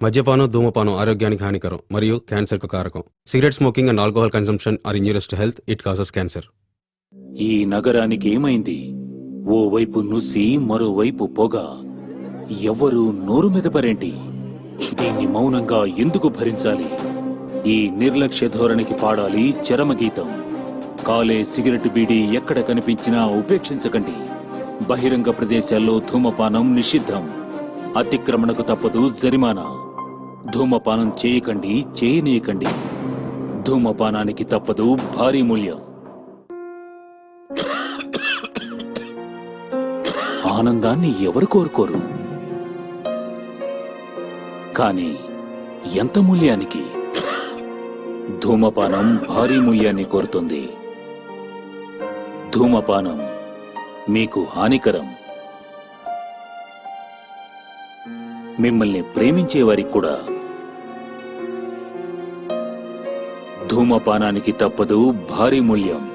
మద్యపానం, ధూమపానం ఆరోగ్యానికి హానికరం మరియు క్యాన్సర్కు కారకం. Cigarette smoking and alcohol consumption are injurious to health. It causes cancer. ఈ నగరానికి ఏమైంది? ఓవైపు నుసి, మరోవైపు పొగ. ఎవరు నోరు మెదపరేంటి? దీన్ని మౌనంగా ఎందుకు భరించాలి? ఈ నిర్లక్ష్య ధోరణికి పాడాలి చరమగీతం. కాలే సిగరెట్ బీడీ ఎక్కడ కనిపించినా ఉపేక్షించకండి. బహిరంగ ప్రదేశాల్లో ధూమపానం నిషిద్ధం. అతిక్రమణకు తప్పదు జరిమానా. ధూమపానం చేయకండి, చేయనీయకండి. ధూమపానానికి తప్పదు భారీ మూల్యం. ఆనందాన్ని ఎవరు కోరుకోరు? కానీ ఎంత మూల్యానికి? ధూమపానం భారీ మూల్యాన్ని కోరుతుంది. ధూమపానం మీకు హానికరం. మిమ్మల్ని ప్రేమించేవారికి కూడా. ధూమపానానికి తప్పదు భారీ మూల్యం.